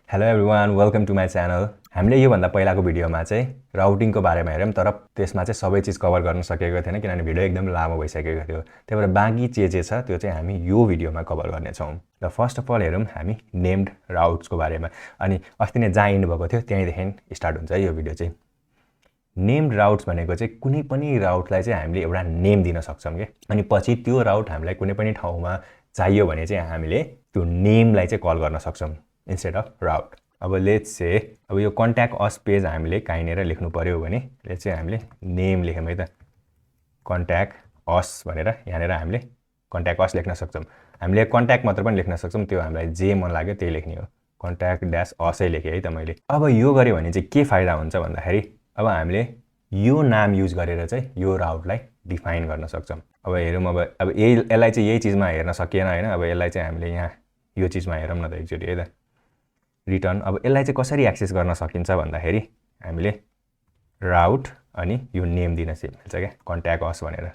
Hello everyone welcome to my channel. हामीले योभन्दा पहिलाको भिडियोमा चाहिँ राउटिङको बारेमा हेऱ्यौँ, तर त्यसमा चाहिँ सबै चिज कभर गर्न सकेको थिएन किनभने भिडियो एकदम लामो भइसकेको थियो। त्यही भएर बाँकी जे छ त्यो चाहिँ हामी यो भिडियोमा कभर गर्नेछौँ। र फर्स्ट अफ अल हेरौँ हामी नेम्ड राउट्सको बारेमा। अनि अस्ति नै जहाँ इन्ड भएको थियो त्यहीँदेखि स्टार्ट हुन्छ यो भिडियो चाहिँ। नेम्ड राउट्स भनेको चाहिँ कुनै पनि राउटलाई चाहिँ हामीले एउटा नेम दिन सक्छौँ के। अनि पछि त्यो राउट हामीलाई कुनै पनि ठाउँमा चाहियो भने चाहिँ हामीले त्यो नेमलाई चाहिँ कल गर्न सक्छौँ इन्स्टेड अफ राउट। अब लेट्स से अब यो कन्ट्याक्ट अस पेज हामीले कहीँनिर लेख्नु पर्यो भने लेट्स चाहिँ हामीले नेम लेख्यौँ है त, कन्ट्याक्ट अस भनेर यहाँनिर हामीले कन्ट्याक्ट अस लेख्न सक्छौँ। हामीले कन्ट्याक्ट मात्र पनि लेख्न सक्छौँ, त्यो हामीलाई जे मन लाग्यो त्यही लेख्ने हो। कन्ट्याक्ट ड्यास असै लेखेँ है त मैले। अब यो गऱ्यो भने चाहिँ के फाइदा हुन्छ भन्दाखेरि अब हामीले यो नाम युज गरेर चाहिँ यो राउटलाई डिफाइन गर्न सक्छौँ। अब हेरौँ, अब यसलाई चाहिँ यही चिजमा हेर्न सकिएन होइन। अब यसलाई चाहिँ हामीले यहाँ यो चिजमा हेरौँ न त एकचोटि है त, रिटर्न। अब यसलाई चाहिँ कसरी एक्सेस गर्न सकिन्छ भन्दाखेरि हामीले राउट अनि यो नेम दिन मिल्छ क्या, कन्ट्याक्ट अस भनेर।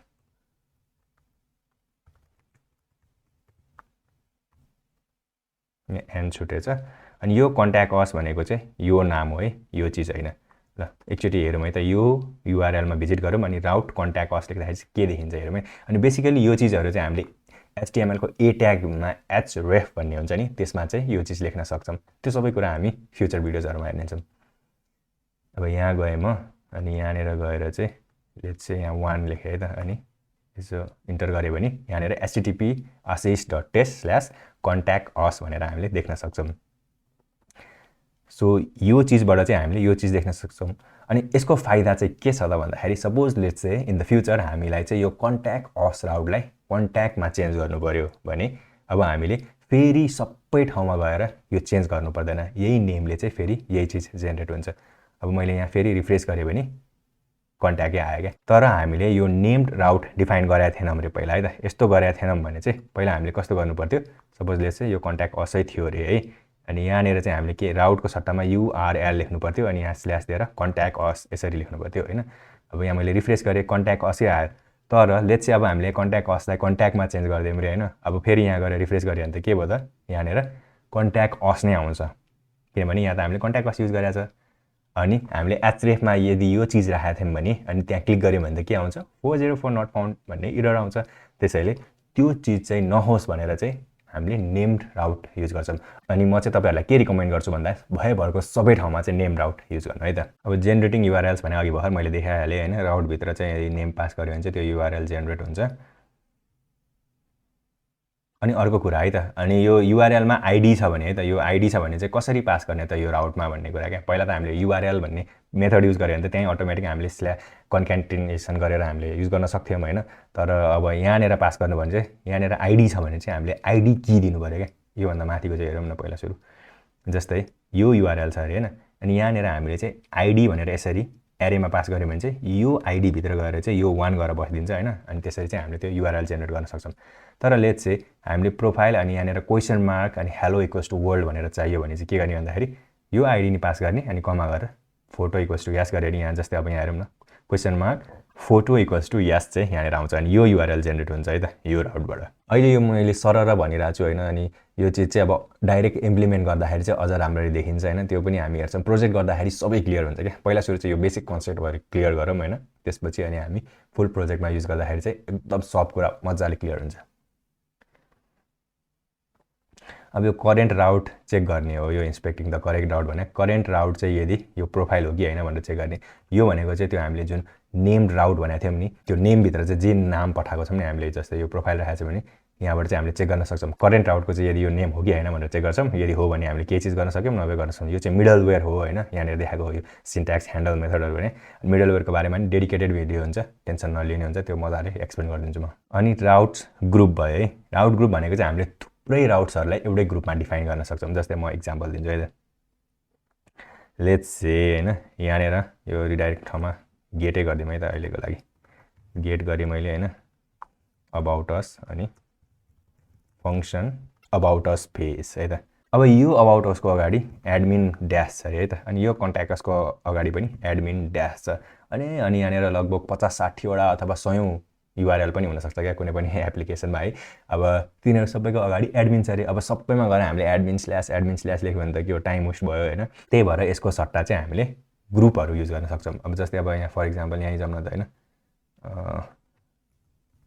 एन्ड छुटेछ। अनि यो कन्ट्याक्ट अस भनेको चाहिँ यो नाम हो है, यो चिज होइन। ल एकचोटि हेरौँ है त, यो युआरएलमा भिजिट गरौँ अनि राउट कन्ट्याक्ट अस लेख्दाखेरि चाहिँ के देखिन्छ हेरौँ है। अनि बेसिकली यो चिजहरू चाहिँ हामीले HTML को ए ट्यागमा href भन्ने हुन्छ नि, त्यसमा चाहिँ यो चिज लेख्न सक्छौँ। त्यो सबै कुरा हामी फ्युचर भिडियोजहरूमा हेर्नेछौँ। अब यहाँ गएँ म अनि यहाँनिर गएर चाहिँ लेट्स चाहिँ यहाँ 1 लेखेँ है त, अनि यसो इन्टर गऱ्यो भने यहाँनिर http://contact_us भनेर हामीले देख्न सक्छौँ। सो यो चिजबाट चाहिँ हामीले यो चिज देख्न सक्छौँ। अनि यसको फाइदा चाहिँ के छ त भन्दाखेरि सपोज लेट्स चाहिँ इन द फ्युचर हामीलाई चाहिँ यो कन्ट्याक्ट अस राउटलाई कन्ट्याक्टमा चेन्ज गर्नु पर्यो भने अब हामीले फेरि सबै ठाउँमा गएर यो चेन्ज गर्नु पर्दैन, यही नेमले चाहिँ फेरि यही चिज जेनेरेट हुन्छ। अब मैले यहाँ फेरि रिफ्रेस गरेँ भने कन्ट्याक्टै आयो क्या। तर हामीले यो नेम्ड राउट डिफाइन गरेका थिएनौँ अरे पहिला है त। यस्तो गरेका थिएनौँ भने चाहिँ पहिला हामीले कस्तो गर्नु पर्थ्यो, सपोज लेट्स चाहिँ यो कन्ट्याक्ट असै थियो अरे है। अनि यहाँनिर चाहिँ हामीले के राउटको सट्टामा URL लेख्नु पर्थ्यो अनि यहाँ स्ल्यास दिएर कन्ट्याक्ट अस यसरी लेख्नु पर्थ्यो होइन। अब यहाँ मैले रिफ्रेस गरेँ कन्ट्याक्ट असै आयो। तर लेट्स चाहिँ अब हामीले कन्ट्याक्ट असलाई कन्ट्याक्टमा चेन्ज गरिदियौँ अरे होइन। अब फेरि यहाँ गएर रिफ्रेस गऱ्यो भने त के भयो त, यहाँनिर कन्ट्याक्ट अस नै आउँछ किनभने यहाँ त हामीले कन्ट्याक्ट अस युज गरेको छ। अनि हामीले hrefमा यदि यो चिज राखेका थियौँ भने अनि त्यहाँ क्लिक गऱ्यौँ भने त के आउँछ, 404 नट फाउन्ड भन्ने एरर आउँछ। त्यसैले त्यो चिज चाहिँ नहोस् भनेर चाहिँ हामीले नेम्ड राउट युज गर्छौँ। अनि म चाहिँ तपाईँहरूलाई के रिकमेन्ड गर्छु भन्दा भएभरको सबै ठाउँमा चाहिँ नेम राउट युज गर्नु है त। अब जेनेरेटिङ युआरएल्स भने अघि भर्खर मैले देखाइहालेँ होइन, राउटभित्र चाहिँ यदि नेम पास गऱ्यो भने चाहिँ त्यो युआरएल जेनेरेट हुन्छ। अनि अर्को कुरा है त, अनि यो युआरएलमा आइडी छ भने है त, यो आइडी छ भने चाहिँ कसरी पास गर्ने त यो राउटमा भन्ने कुरा क्या। पहिला त हामीले युआरएल भन्ने मेथड युज गऱ्यो भने त त्यहीँ अटोमेटिक हामीले कन्क्याटेनेसन गरेर हामीले युज गर्न सक्थ्यौँ होइन। तर अब यहाँनिर पास गर्नु भने चाहिँ यहाँनिर आइडी छ भने चाहिँ हामीले आइडी की दिनु पऱ्यो क्या। योभन्दा माथिको चाहिँ हेरौँ न पहिला सुरु, जस्तै यो युआरएल छ अरे होइन। अनि यहाँनिर हामीले चाहिँ आइडी भनेर यसरी एरेमा पास गऱ्यो भने चाहिँ यो आइडीभित्र गएर चाहिँ यो 1 गरेर बसिदिन्छ होइन। अनि त्यसरी चाहिँ हामीले त्यो युआरएल जेनेरेट गर्न सक्छौँ। तर लेट्स चाहिँ हामीले प्रोफाइल अनि यहाँनिर क्वेसन मार्क अनि हेलो इक्वल्स टु वर्ल्ड भनेर चाहियो भने चाहिँ के गर्ने भन्दाखेरि यो आइडी नि पास गर्ने अनि कमा गरेर फोटो इक्वल्स टु यस गरेर यहाँ जस्तै अब यहाँ हेरौँ न, question mark photo equals to yes चाहिँ यहाँनिर आउँछ। अनि यो युआरएल जेनेरेट हुन्छ है त यो राउटबाट। अहिले यो मैले सरर भनिरहेको छु होइन। अनि यो चिज चाहिँ अब डाइरेक्ट इम्प्लिमेन्ट गर्दाखेरि चाहिँ अझ राम्ररी देखिन्छ होइन। त्यो पनि हामी हेर्छौँ, प्रोजेक्ट गर्दाखेरि सबै क्लियर हुन्छ क्या। पहिला सुरु चाहिँ यो बेसिक कन्सेप्टहरू क्लियर गरौँ होइन, त्यसपछि अनि हामी फुल प्रोजेक्टमा युज गर्दाखेरि चाहिँ एकदम सब कुरा मजाले क्लियर हुन्छ। अब यो करेन्ट राउट चेक गर्ने हो, यो इन्सपेक्टिङ द करेक्ट राउट भने करेन्ट राउट चाहिँ यदि यो प्रोफाइल हो कि होइन भनेर चेक गर्ने। यो भनेको चाहिँ त्यो हामीले जुन नेम्ड राउट भनेको थियौँ नि, त्यो नेमभित्र चाहिँ जे नाम पठाएको छौँ नि हामीले, जस्तै यो प्रोफाइल राखेको छ भने यहाँबाट चाहिँ हामीले चेक गर्न सक्छौँ करेन्ट राउटको चाहिँ यदि यो नेम हो कि होइन भनेर चेक गर्छौँ। यदि हो भने हामीले केही चिज गर्न सक्यौँ, नभए गर्न सक्छौँ। यो चाहिँ मिडलवेयर हो होइन, यहाँनिर देखाएको हो यो सिन्ट्याक्स ह्यान्डल मेथडहरू भने। मिडलवेयरको बारेमा नि डेडिकेटेड भिडियो हुन्छ, टेन्सन नलिने हुन्छ, त्यो मजाले एक्सप्लेन गरिदिन्छु म। अनि राउट्स ग्रुप भयो है। राउट ग्रुप भनेको चाहिँ हामीले थुप्रै राउट्सहरूलाई एउटै ग्रुपमा डिफाइन गर्न सक्छौँ। जस्तै म इक्जाम्पल दिन्छु है त, लेट्स से होइन यहाँनिर यो रिडाइरेक्ट ठाउँमा गेटै गरिदिउँ है त अहिलेको लागि। गेट गरेँ मैले होइन, अबाउट अस अनि फङ्सन अबाउट अस पेज है त। अब यो अबाउट असको अगाडि एडमिन ड्यास छ अरे है त। अनि यो कन्ट्याक्ट असको अगाडि पनि एडमिन ड्यास छ। अनि यहाँनिर लगभग 50-60 वटा अथवा 100 युआरएल पनि हुनसक्छ क्या कुनै पनि एप्लिकेसनमा है। अब तिनीहरू सबैको अगाडि एडमिन छ अरे, अब सबैमा गएर हामीले एडमिन स्ल्यास लेख्यो भने त के हो, टाइम वेस्ट भयो होइन। त्यही भएर यसको सट्टा चाहिँ हामीले ग्रुपहरू युज गर्न सक्छौँ। अब जस्तै अब यहाँ फर इक्जाम्पल यहीँ जाउँ न त होइन,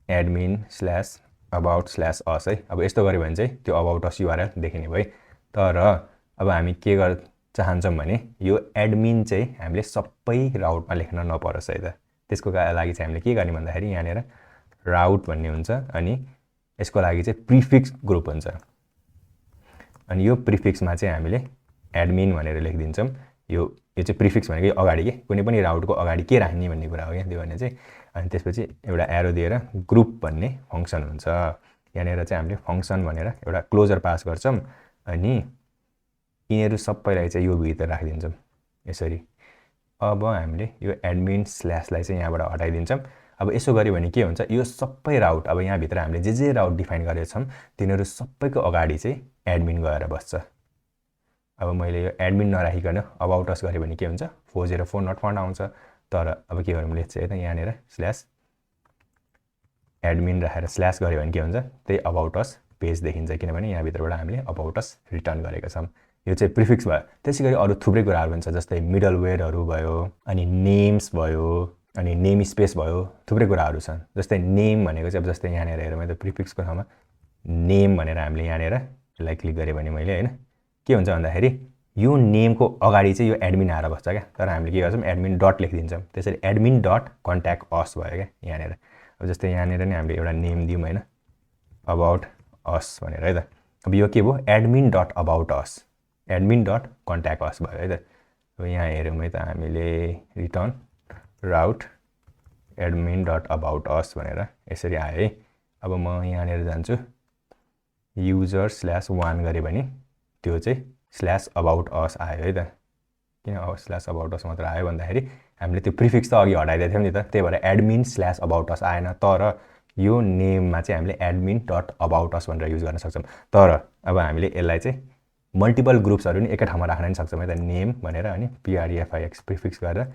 एडमिन स्ल्यास अबाउट स्ल्यास अस है। अब यस्तो गऱ्यो भने चाहिँ त्यो अबाउट अस युआरएल देखिने भयो। तर अब हामी के गर्न चाहन्छौँ भने यो एडमिन चाहिँ हामीले सबै राउटमा लेख्न नपरोस् है त। त्यसको लागि चाहिँ हामीले के गर्ने भन्दाखेरि यहाँनिर राउट भन्ने हुन्छ, अनि यसको लागि चाहिँ प्रिफिक्स ग्रुप हुन्छ। अनि यो प्रिफिक्समा चाहिँ हामीले एडमिन भनेर लेखिदिन्छौँ। यो चाहिँ प्रिफिक्स भनेको अगाडि के कुनै पनि राउटको अगाडि के राख्ने भन्ने कुरा हो क्या त्यो भने चाहिँ। अनि त्यसपछि एउटा एरो दिएर ग्रुप भन्ने फङ्सन हुन्छ। यहाँनिर चाहिँ हामीले फङ्सन भनेर एउटा क्लोजर पास गर्छौँ, अनि यिनीहरू सबैलाई चाहिँ यो भित्र राखिदिन्छौँ यसरी। अब हामीले यो एडमिन स्ल्यासलाई चाहिँ यहाँबाट हटाइदिन्छौँ। अब यसो गऱ्यो भने के हुन्छ, यो सबै राउट अब यहाँभित्र हामीले जे राउट डिफाइन गरेका छौँ तिनीहरू सबैको अगाडि चाहिँ एडमिन गएर बस्छ। अब मैले यो एडमिन नराखिकन अबाउट अस गरेँ भने के हुन्छ, 404 नट फाउन्ड आउँछ। तर अब के गरौँ लेख्छ है त, यहाँनिर स्ल्यास एडमिन राखेर स्ल्यास गऱ्यो भने के हुन्छ, त्यही अबाउट अस पेज देखिन्छ, किनभने यहाँभित्रबाट हामीले अबाउट अस रिटर्न गरेका छौँ। यो चाहिँ प्रिफिक्स भयो। त्यसै गरी अरू थुप्रै कुराहरू हुन्छ, जस्तै मिडलवेयरहरू भयो, अनि नेम्स भयो, अनि नेम स्पेस भयो, थुप्रै कुराहरू छन्। जस्तै नेम भनेको चाहिँ अब जस्तै यहाँनिर हेरौँ है त, प्रिफिक्सको ठाउँमा नेम भनेर हामीले यहाँनिर यसलाई क्लिक गरेँ भने मैले होइन के हुन्छ भन्दाखेरि यो नेमको अगाडि चाहिँ यो एडमिन आएर बस्छ क्या। तर हामीले के गर्छौँ, एडमिन डट लेखिदिन्छौँ। त्यसरी एडमिन डट कन्ट्याक्ट अस भयो क्या यहाँनिर। अब जस्तै यहाँनिर नै हामीले एउटा नेम दिउँ होइन, अबाउट अस भनेर है त। अब यो के भयो, admin dot about us, admin dot contact अस भयो है त। अब यहाँ हेऱ्यौँ है त हामीले return route admin dot about us भनेर यसरी आयो है। अब म यहाँनिर जान्छु युजर स्ल्यास 1 गरेँ भने त्यो चाहिँ स्ल्यास अबाउट अस आयो है त। किन स्ल्यास अबाउट अस मात्र आयो भन्दाखेरि हामीले त्यो प्रिफिक्स त अघि हटाइदिएको थियौँ नि त, त्यही भएर एडमिन स्ल्यास अबाउट अस आएन। तर यो नेममा चाहिँ हामीले एडमिन डट अबाउट अस भनेर युज गर्न सक्छौँ। तर अब हामीले यसलाई चाहिँ मल्टिपल ग्रुप्सहरू नि एकै ठाउँमा राख्न पनि सक्छौँ है त, नेम भनेर अनि PREFIX प्रिफिक्स गरेर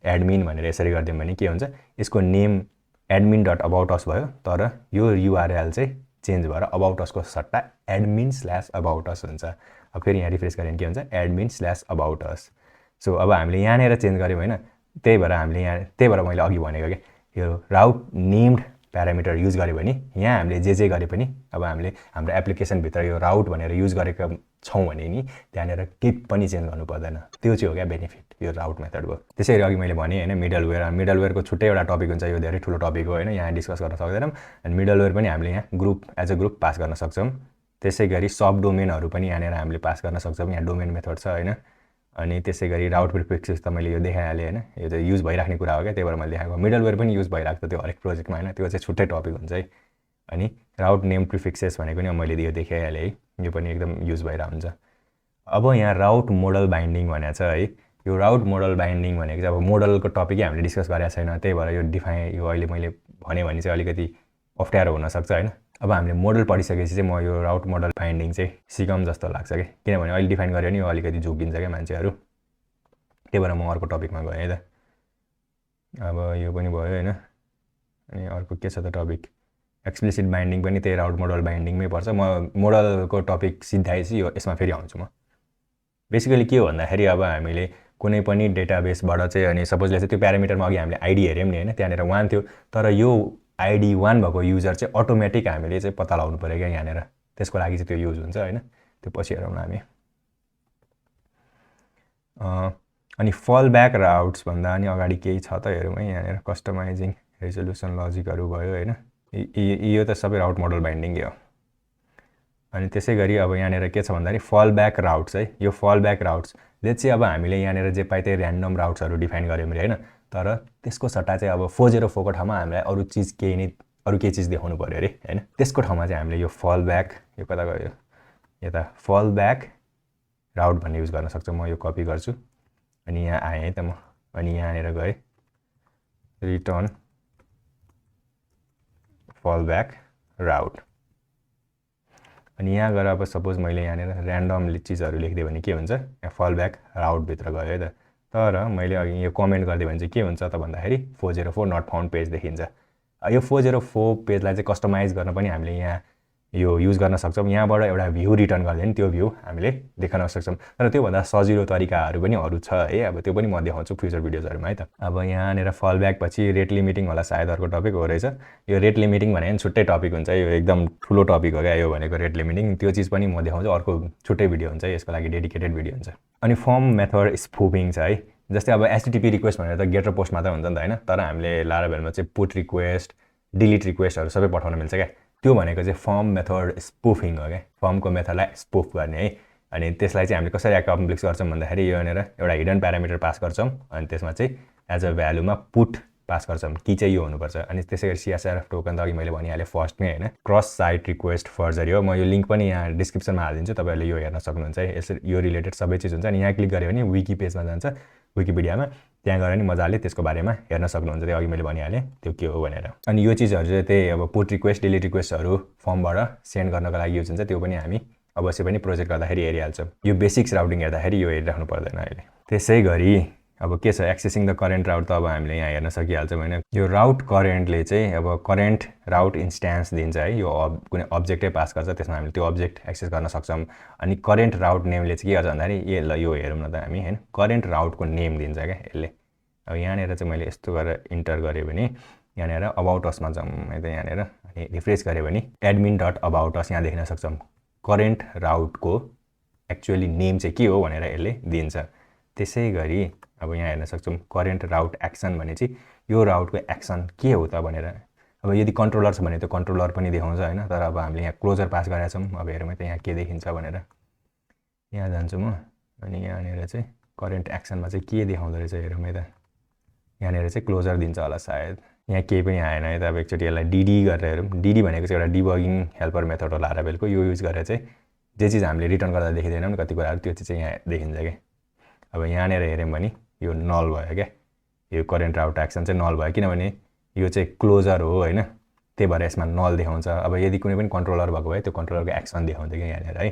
एडमिन भनेर यसरी गरिदियौँ भने के हुन्छ, यसको name admin dot about us भयो, तर यो युआरएल चाहिँ चेन्ज भएर अबाउट असको सट्टा एडमिन स्ल्यास अबाउट अस हुन्छ। अब फेरि यहाँ रिफ्रेस गऱ्यो भने के हुन्छ, admin slash about us. So अब हामीले यहाँनिर चेन्ज गऱ्यौँ होइन, त्यही भएर मैले अघि भनेको क्या यो राउट नेम्ड प्यारामिटर युज गऱ्यो भने यहाँ हामीले जे गरे पनि अब हामीले हाम्रो एप्लिकेसनभित्र यो राउट भनेर युज गरेका छौँ भने नि त्यहाँनिर केही पनि चेन्ज गर्नु पर्दैन। त्यो चाहिँ हो क्या बेनिफिट यो राउट मेथडको। त्यसै गरी अघि मैले भनेँ होइन मिडलवेयरको छुट्टै एउटा टपिक हुन्छ, यो धेरै ठुलो टपिक हो होइन, यहाँ डिस्कस गर्न सक्दैनौँ। अनि मिडलवेयर पनि हामीले यहाँ group as a group pass गर्न सक्छौँ। त्यसै गरी सब डोमेनहरू पनि यहाँनिर हामीले पास गर्न सक्छौँ, यहाँ डोमेन मेथड छ होइन। अनि त्यसै गरी राउट प्रिफिक्सेस त मैले यो देखाइहालेँ होइन, यो चाहिँ युज भइराख्ने कुरा हो क्या, त्यही भएर मैले देखाएको। मिडलवेयर पनि युज भइरहेको छ त्यो हरेक प्रोजेक्टमा होइन, त्यो चाहिँ छुट्टै टपिक हुन्छ है। अनि राउट नेम प्रिफिक्सेस भनेको नि मैले यो देखाइहालेँ है, यो पनि एकदम युज भइरहेको हुन्छ। अब यहाँ राउट मोडल बाइन्डिङ भनेको छ है। यो राउट मोडल बाइन्डिङ भनेको चाहिँ अब मोडलको टपिकै हामीले डिस्कस गरेका छैन, त्यही भएर यो अहिले मैले भने चाहिँ अलिकति अप्ठ्यारो हुनसक्छ होइन। अब हामीले मोडल पढिसकेपछि चाहिँ म यो राउट मोडल बाइन्डिङ चाहिँ सिकौँ जस्तो लाग्छ क्या, किनभने अहिले डिफाइन गऱ्यो नि अलिकति झुकिन्छ क्या मान्छेहरू, त्यही भएर म अर्को टपिकमा गएँ है त। अब यो पनि भयो होइन। अनि अर्को के छ त टपिक, एक्सप्लिसिट बाइन्डिङ पनि त्यही राउट मोडल बाइन्डिङमै पर्छ। म मोडलको टपिक सिधाएपछि यसमा फेरि आउँछु म। बेसिकली के हो भन्दाखेरि अब हामीले कुनै पनि डेटाबेसबाट चाहिँ अनि सपोज चाहिँ त्यो प्यारामिटरमा अघि हामीले आइडी हेऱ्यौँ नि होइन, त्यहाँनिर 1 थियो, तर यो आइडी 1 भएको युजर चाहिँ अटोमेटिक हामीले चाहिँ पत्ता लगाउनु पऱ्यो क्या यहाँनिर, त्यसको लागि चाहिँ त्यो युज हुन्छ होइन। त्यो पछि हेरौँ न हामी। अनि फल ब्याक राउट्स भन्दा अनि अगाडि केही छ त हेरौँ है, यहाँनिर कस्टमाइजिङ रेजोल्युसन लजिकहरू भयो होइन, यो त सबै राउट मोडल बाइन्डिङै हो। अनि त्यसै गरी अब यहाँनिर के छ भन्दाखेरि फल ब्याक राउट्स है। यो फल ब्याक राउट्सले चाहिँ अब हामीले यहाँनिर जे पाए त्यही ऱ्यान्डम राउट्सहरू डिफाइन गऱ्यौँ अरे होइन, तर त्यसको सट्टा चाहिँ अब 404 को ठाउँमा हामीलाई अरू केही चिज देखाउनु पऱ्यो अरे होइन। त्यसको ठाउँमा चाहिँ हामीले यो फल ब्याक, यो कता गयो यता, फल ब्याक राउट भन्ने युज गर्न सक्छौँ। म यो कपी गर्छु अनि यहाँ आएँ है त म, अनि यहाँनिर गएँ रिटर्न फल ब्याक राउट। अनि यहाँ गएर अब सपोज मैले यहाँनिर ऱ्यान्डम चिजहरू लेखिदिएँ भने के हुन्छ, यहाँ फल ब्याक राउटभित्र गयो है त। तर मैले अघि यो कमेन्ट गरिदिएँ भने चाहिँ के हुन्छ त भन्दाखेरि 404 नट फाउन्ड पेज देखिन्छ। यो 404 पेजलाई चाहिँ कस्टमाइज गर्न पनि हामीले यहाँ यो युज गर्न सक्छौँ। यहाँबाट एउटा भ्यू रिटर्न गर्दा नि त्यो भ्यू हामीले देखाउन सक्छौँ। तर त्योभन्दा सजिलो तरिकाहरू पनि अरू छ है, अब त्यो पनि म देखाउँछु फ्युचर भिडियोजहरूमा है त। अब यहाँनिर फल ब्याक पछि रेट लिमिटिङ होला सायद अर्को टपिक हो रहेछ। यो रेट लिमिटिङ भने छुट्टै टपिक हुन्छ, यो एकदम ठुलो टपिक हो क्या यो भनेको रेट लिमिटिङ। त्यो चिज पनि म देखाउँछु, अर्को छुट्टै भिडियो हुन्छ, यसको लागि डेडिकेटेड भिडियो हुन्छ। अनि फर्म मेथड स्पूफिङ छ है, जस्तै अब एचटीटीपी रिक्वेस्ट भनेर त गेट र पोस्ट मात्र हुन्छ नि त होइन, तर हामीले लाराभेलमा चाहिँ पुट रिक्वेस्ट डिलिट रिक्वेस्टहरू सबै पठाउन मिल्छ क्या। त्यो भनेको चाहिँ फर्म मेथड स्पूफिङ हो क्या, फर्मको मेथडलाई स्पूफ गर्ने है। अनि त्यसलाई चाहिँ हामीले कसरी एक्म्प्लिस गर्छौँ भन्दाखेरि यो भनेर एउटा हिडन प्यारामिटर पास गर्छौँ, अनि त्यसमा चाहिँ एज अ भ्यालुमा पुट पास गर्छौँ, कि चाहिँ यो हुनुपर्छ। अनि त्यसै गरी सिएसआरएफ टोकन त अघि मैले भनिहालेँ फर्स्टमै होइन, क्रस साइट रिक्वेस्ट फर्जरी हो। म यो लिङ्क पनि यहाँ डिस्क्रिप्सनमा हालिदिन्छु, तपाईँहरूले यो हेर्न सक्नुहुन्छ है। यसरी यो रिलेटेड सबै चिज हुन्छ। अनि यहाँ क्लिक गऱ्यो भने विकी पेजमा जान्छ, विकिपिडियामा, त्यहाँ गएर नि मजाले त्यसको बारेमा हेर्न सक्नुहुन्छ। त्यो अघि मैले भनिहालेँ त्यो के हो भनेर। अनि यो चिजहरू चाहिँ त्यही अब पुट रिक्वेस्ट डिलिट रिक्वेस्टहरू फर्मबाट सेन्ड गर्नको लागि युज हुन्छ, त्यो पनि हामी अवश्य पनि प्रोजेक्ट गर्दाखेरि हेरिहाल्छौँ। यो बेसिक्स राउटिङ हेर्दाखेरि यो हेरिराख्नु पर्दैन अहिले। त्यसै गरी अब के छ, एक्सेसिङ द करेन्ट राउट त अब हामीले यहाँ हेर्न सकिहाल्छौँ होइन। यो राउट करेन्टले चाहिँ अब करेन्ट राउट इन्स्ट्यान्स दिन्छ है, यो कुनै अब्जेक्टै पास गर्छ, त्यसमा हामीले त्यो अब्जेक्ट एक्सेस गर्न सक्छौँ। अनि करेन्ट राउट नेमले चाहिँ के गर्छ भन्दाखेरि ए ल यो हेरौँ न त हामी होइन, करेन्ट राउटको नेम दिन्छ क्या यसले। अब यहाँनिर चाहिँ मैले यस्तो गरेर इन्टर गरेँ भने यहाँनिर अबाउट असमा जाउँ है त, यहाँनिर अनि रिफ्रेस गरेँ भने एडमिन डट अबाउट अस यहाँ देख्न सक्छौँ। करेन्ट राउटको एक्चुअली नेम चाहिँ के हो भनेर यसले दिन्छ। त्यसै गरी अब यहाँ हेर्न सक्छौँ करेन्ट राउट एक्सन भने चाहिँ यो राउटको एक्सन के हो त भनेर। अब यदि कन्ट्रोलर छ भने त्यो कन्ट्रोलर पनि देखाउँछ होइन, तर अब हामीले यहाँ क्लोजर पास गरेका छौँ। अब हेरौँ त यहाँ के देखिन्छ भनेर, यहाँ जान्छु म, अनि यहाँनिर चाहिँ करेन्ट एक्सनमा चाहिँ के देखाउँदो रहेछ हेरौँ है त। यहाँनिर चाहिँ क्लोजर दिन्छ होला सायद, यहाँ केही पनि आएन है त। अब एकचोटि यसलाई डिडी गरेर हेरौँ। डिडी भनेको चाहिँ एउटा डिबगिङ हेल्पर मेथड हो लाराभेलको, यो युज गरेर चाहिँ जे चिज हामीले रिटर्न गर्दा देखिँदैनौँ नि कति कुराहरू, त्यो चाहिँ यहाँ देखिन्छ क्या। अब यहाँनिर हेऱ्यौँ भने यो नल भयो क्या, यो करेन्ट राउट एक्सन चाहिँ नल भयो, किनभने यो चाहिँ क्लोजर हो होइन, त्यही भएर यसमा नल देखाउँछ। अब यदि कुनै पनि कन्ट्रोलर भएको भए त्यो कन्ट्रोलरको एक्सन देखाउँथ्यो क्या यहाँनिर है।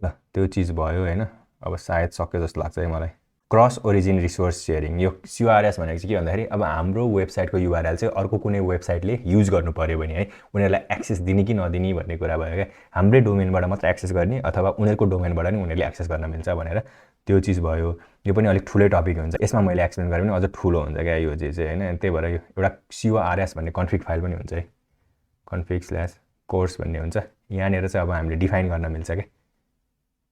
ल त्यो चिज भयो होइन, अब सायद सक्यो जस्तो लाग्छ है मलाई। क्रस ओरिजिन रिसोर्स सेयरिङ, यो क्युआरएस भनेको चाहिँ के भन्दाखेरि अब हाम्रो वेबसाइटको युआरएल चाहिँ अर्को कुनै वेबसाइटले युज गर्नु पऱ्यो भने है, उनीहरूलाई एक्सेस दिने कि नदिने भन्ने कुरा भयो क्या। हाम्रै डोमेनबाट मात्र एक्सेस गर्ने अथवा उनीहरूको डोमेनबाट नि उनीहरूले एक्सेस गर्न मिल्छ भनेर त्यो चिज भयो। यो पनि अलिक ठुलै टपिक हुन्छ, यसमा मैले एक्सप्लेन गरेँ भने अझ ठुलो हुन्छ क्या यो चिज चाहिँ होइन। त्यही भएर यो एउटा क्युआरएस भन्ने कन्फिग फाइल पनि हुन्छ है, config/course भन्ने हुन्छ। यहाँनिर चाहिँ अब हामीले डिफाइन गर्न मिल्छ क्या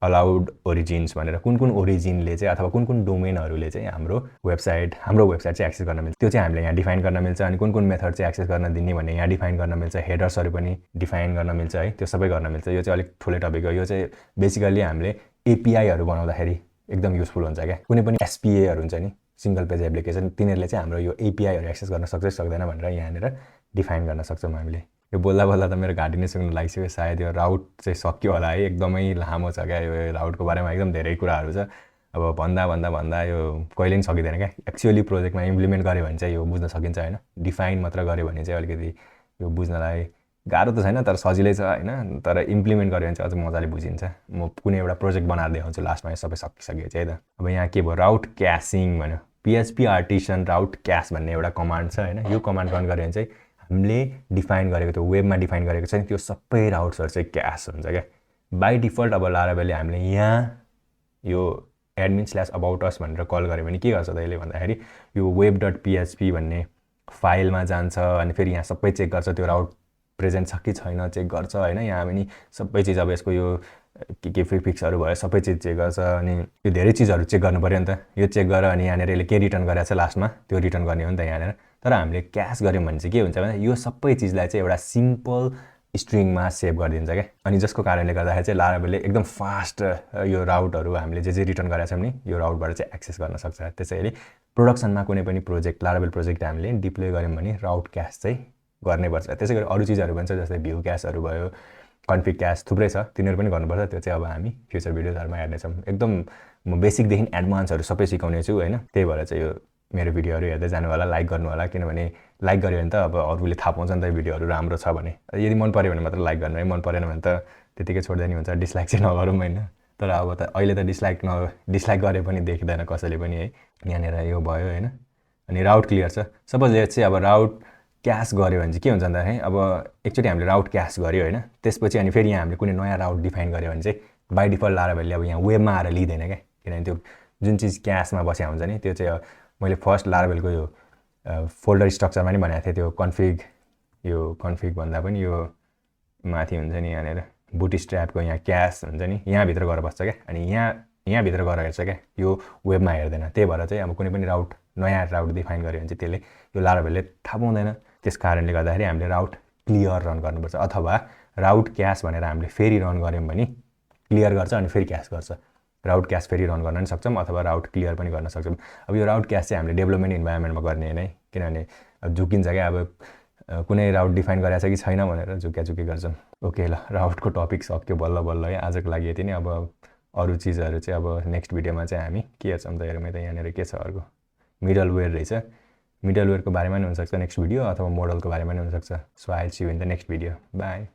अलाउड ओरिजिन्स भनेर, कुन कुन ओरिजिनले चाहिँ अथवा कुन कुन डोमेनहरूले चाहिँ हाम्रो वेबसाइट चाहिँ एक्सेस गर्न मिल्छ, त्यो चाहिँ हामीले यहाँ डिफाइन गर्न मिल्छ। अनि कुन कुन मेथड चाहिँ एक्सेस गर्न दिने भन्ने यहाँ डिफाइन गर्न मिल्छ। हेडर्सहरू पनि डिफाइन गर्न मिल्छ है, त्यो सबै गर्न मिल्छ। यो चाहिँ अलिक ठुलै टपिक हो। यो चाहिँ बेसिकल्ली हामीले एपिआईहरू बनाउँदाखेरि एकदम युजफुल हुन्छ क्या। कुनै पनि एसपिएहरू हुन्छ नि, सिङ्गल पेज एप्लिकेसन, तिनीहरूले चाहिँ हाम्रो यो एपिआईहरू एक्सेस गर्न सक्छ सक्दैन भनेर यहाँनिर डिफाइन गर्न सक्छौँ हामीले। यो बोल्दा बोल्दा त मेरो घाँटी नै सुक्नु लागिसक्यो, सायद यो राउट चाहिँ सक्यो होला है, एकदमै लामो छ क्या। यो राउटको बारेमा एकदम धेरै कुराहरू छ, अब भन्दा यो कहिले पनि सकिँदैन क्या। एक्चुअली प्रोजेक्टमा इम्प्लिमेन्ट गऱ्यो भने चाहिँ यो बुझ्न सकिन्छ होइन, डिफाइन मात्र गऱ्यो भने चाहिँ अलिकति यो बुझ्नलाई गाह्रो त छैन, तर सजिलै छ होइन। तर इम्प्लिमेन्ट गऱ्यो भने चाहिँ अझ मजाले बुझिन्छ। म कुनै एउटा प्रोजेक्ट बनाएर देखाउँछु लास्टमा, यो सबै सकिसक्यो चाहिँ है त। अब यहाँ के भयो, राउट क्यासिङ भन्यो, PHP आर्टिसन राउट क्यास भन्ने एउटा कमान्ड छ होइन। यो कमान्ड रन गऱ्यो भने चाहिँ हामीले डिफाइन गरेको त्यो वेबमा डिफाइन गरेको छ नि त्यो सबै राउट्सहरू चाहिँ क्यास हुन्छ क्या बाई डिफल्ट। अब लाराभेलले हामीले यहाँ यो admin/about us भनेर कल गऱ्यो भने के गर्छ त यसले भन्दाखेरि यो web.php भन्ने फाइलमा जान्छ, अनि फेरि यहाँ सबै चेक गर्छ त्यो राउट प्रेजेन्ट छ कि छैन चेक गर्छ होइन। यहाँ पनि सबै चिज अब यसको यो के प्रिफिक्सहरू भयो सबै चिज चेक गर्छ, अनि यो धेरै चिजहरू चेक गर्नु पऱ्यो नि त। यो चेक गरेर अनि यहाँनिर यसले के रिटर्न गरेको छ लास्टमा त्यो रिटर्न गर्ने हो नि त यहाँनिर। तर हामीले क्यास गऱ्यौँ भने चाहिँ के हुन्छ भने यो सबै चिजलाई चाहिँ एउटा सिम्पल स्ट्रिङमा सेभ गरिदिन्छ क्या। अनि जसको कारणले गर्दाखेरि चाहिँ लाराभेलले एकदम फास्ट यो राउटहरू हामीले जे रिटर्न गरेका छौँ नि यो राउटबाट चाहिँ एक्सेस गर्न सक्छ। त्यसैले प्रोडक्सनमा कुनै पनि प्रोजेक्ट लाराभेल प्रोजेक्ट हामीले डिप्लोय गऱ्यौँ भने राउट क्यास चाहिँ गर्नैपर्छ। त्यसै गरी अरू चिजहरू पनि छ, जस्तै भ्यू क्यासहरू भयो, कन्फिग क्यास, थुप्रै छ, तिनीहरू पनि गर्नुपर्छ। त्यो चाहिँ अब हामी फ्युचर भिडियोजहरूमा हेर्नेछौँ। एकदम म बेसिकदेखि एडभान्सहरू सबै सिकाउने छु होइन। त्यही भएर चाहिँ यो मेरो भिडियोहरू हेर्दै जानु होला, लाइक गर्नु होला, किनभने लाइक गऱ्यो भने त अब अरूले थाहा पाउँछ नि त भिडियोहरू राम्रो छ भने। यदि मन पऱ्यो भने मात्र लाइक गर्नु है, मन परेन भने त त्यतिकै छोड्दै नि हुन्छ, डिसलाइक चाहिँ नगरौँ होइन। तर अब त अहिले त डिसलाइक गरे पनि देखिँदैन कसैले पनि है। यहाँनिर यो भयो होइन। अनि राउट क्लियर छ। सपोज लेट्स चाहिँ अब राउट क्यास गऱ्यो भने चाहिँ के हुन्छ भन्दाखेरि अब एकचोटि हामीले राउट क्यास गऱ्यो होइन, त्यसपछि अनि फेरि यहाँ हामीले कुनै नयाँ राउट डिफाइन गऱ्यो भने चाहिँ बाई डिफल्ट लाराभेलले अब यहाँ वेबमा आएर लिँदैन क्या, किनभने त्यो जुन चिज क्यासमा बसेको हुन्छ नि त्यो चाहिँ मैले फर्स्ट लाराभेलको यो फोल्डर स्ट्रक्चरमा नि भनेको थिएँ, त्यो कन्फिग भन्दा पनि यो माथि हुन्छ नि यहाँनिर बुटस्ट्र्यापको यहाँ क्यास हुन्छ नि यहाँभित्र गएर बस्छ क्या, अनि यहाँभित्र गएर हेर्छ क्या, यो वेबमा हेर्दैन। त्यही भएर चाहिँ अब कुनै पनि नयाँ राउट डिफाइन गऱ्यो भने चाहिँ त्यसले यो लाराभेलले थाहा पाउँदैन। त्यस कारणले गर्दाखेरि हामीले राउट क्लियर रन गर्नुपर्छ, अथवा राउट क्यास भनेर हामीले फेरि रन गऱ्यौँ भने क्लियर गर्छ अनि फेरि क्यास गर्छ। राउट क्यास फेरि रन गर्न पनि सक्छौँ अथवा राउट क्लियर पनि गर्न सक्छौँ। अब यो राउट क्यास चाहिँ हामीले डेभलपमेन्ट इन्भाइरोमेन्टमा गर्ने होइन है, किनभने अब झुकिन्छ क्या, अब कुनै राउट डिफाइन गरेको छ कि छैन भनेर झुक्की गर्छौँ। ओके ल, राउटको टपिक सक्यो बल्ल बल्ल है, आजको लागि यति नै। अब अरू चिजहरू चाहिँ अब नेक्स्ट भिडियोमा चाहिँ हामी के हेर्छौँ त, हेरौँ त यहाँनिर के छ अर्को मिडलवेयर रहेछ। मिडलवेयरको बारेमा नि हुनसक्छ नेक्स्ट भिडियो, अथवा मोडलको बारेमा नि हुनसक्छ। So I will see you in the next video. By.